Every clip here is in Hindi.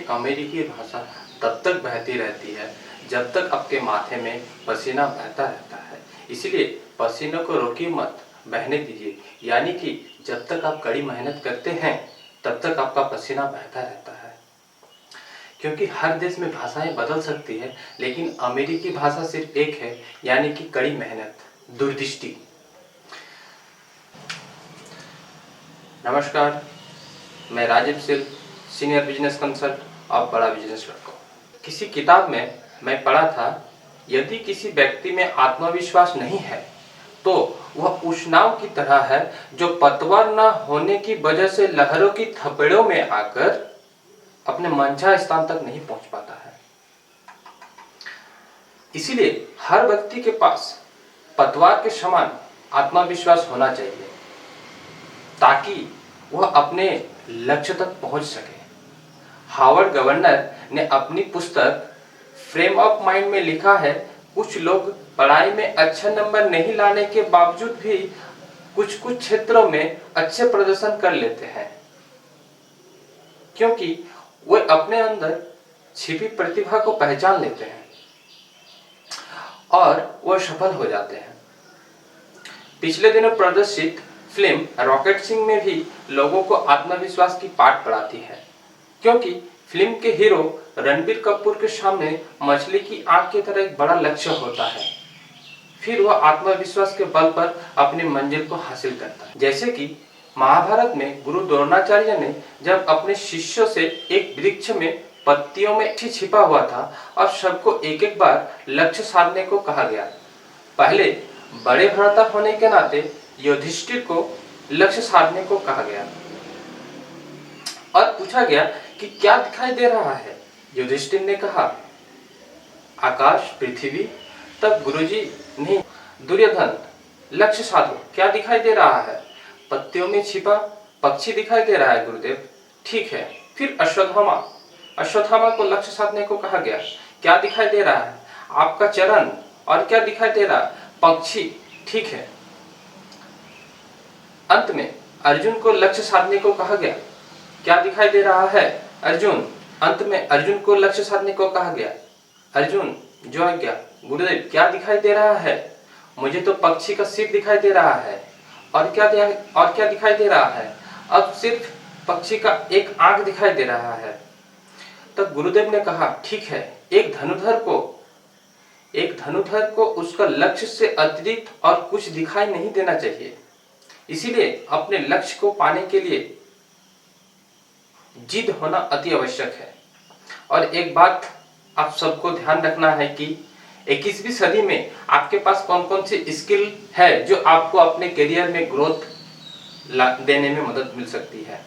अमेरिकी भाषा तब तक बहती रहती है जब तक आपके माथे में पसीना बहता रहता है। इसलिए पसीने को रोकिए मत, बहने दीजिए। यानी कि जब तक आप कड़ी मेहनत करते हैं तब तक आपका पसीना बहता रहता है। क्योंकि हर देश में भाषाएं बदल सकती है, लेकिन अमेरिकी भाषा सिर्फ एक है, यानी कि कड़ी मेहनत, दूरदृष्टि। नमस्कार, मैं राजीव सिल, सीनियर बिजनेस कंसल्ट और बड़ा बिजनेस लड़का। किसी किताब में मैं पढ़ा था, यदि किसी व्यक्ति में आत्मविश्वास नहीं है तो वह उस नाव की तरह है जो पतवार न होने की वजह से लहरों की थपेड़ों में आकर अपने मनचाहे स्थान तक नहीं पहुंच पाता है। इसीलिए हर व्यक्ति के पास पतवार के समान आत्मविश्वास होना चाहिए ताकि वह अपने लक्ष्य तक पहुंच सके। हार्वर्ड गवर्नर ने अपनी पुस्तक फ्रेम ऑफ माइंड में लिखा है, कुछ लोग पढ़ाई में अच्छे नंबर नहीं लाने के बावजूद भी कुछ कुछ क्षेत्रों में अच्छे प्रदर्शन कर लेते हैं क्योंकि वे अपने अंदर छिपी प्रतिभा को पहचान लेते हैं और वह सफल हो जाते हैं। पिछले दिनों प्रदर्शित फिल्म रॉकेट सिंह में भी लोगों को आत्मविश्वास की पाठ पढ़ाती है, क्योंकि फिल्म के हीरो रणबीर कपूर के सामने मछली की आंख की तरह एक बड़ा लक्ष्य होता है। फिर वह आत्मविश्वास के बल पर अपनी मंजिल को हासिल करता है। जैसे कि महाभारत में गुरु द्रोणाचार्य ने जब अपने शिष्यों से एक वृक्ष में पत्तियों में छिपा हुआ था और सबको एक एक बार लक्ष्य साधने को कहा गया। पहले बड़े भ्राता होने के नाते युधिष्ठिर को लक्ष्य साधने को कहा गया और पूछा गया कि क्या दिखाई दे रहा है। युधिष्ठिर ने कहा, आकाश, पृथ्वी। तब गुरुजी ने, दुर्योधन, लक्ष्य साधो, क्या दिखाई दे रहा है। पत्तियों में छिपा पक्षी दिखाई दे रहा है गुरुदेव। ठीक है। फिर अश्वत्थामा को लक्ष्य साधने को कहा गया, क्या दिखाई दे रहा है। आपका चरण। और क्या दिखाई दे रहा है, पक्षी। ठीक है। अंत में अर्जुन को लक्ष्य साधने को कहा गया, क्या दिखाई दे रहा है, अर्जुन। अंत में अर्जुन को लक्ष्य साधने को कहा गया, अर्जुन जो है क्या, गुरुदेव क्या दिखाई दे रहा है, मुझे तो पक्षी का सिर दिखाई दे रहा है। और क्या दिखाई दे रहा है, अब सिर्फ पक्षी का एक आंख दिखाई दे रहा है। तब गुरुदेव ने कहा, ठीक है, एक धनुधर को उसका लक्ष्य से अतिरिक्त और कुछ दिखाई नहीं देना चाहिए। इसीलिए अपने लक्ष्य को पाने के लिए जिद होना अति आवश्यक है। और एक बात आप सबको ध्यान रखना है कि 21वीं सदी में आपके पास कौन कौन सी स्किल है जो आपको अपने करियर में ग्रोथ देने में मदद मिल सकती है।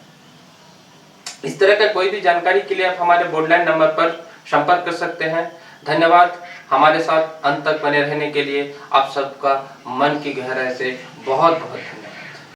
इस तरह का कोई भी जानकारी के लिए आप हमारे बोर्डलाइन नंबर पर संपर्क कर सकते हैं। धन्यवाद। हमारे साथ अंत तक बने रहने के लिए आप सबका मन की गहराई से बहुत बहुत धन्यवाद।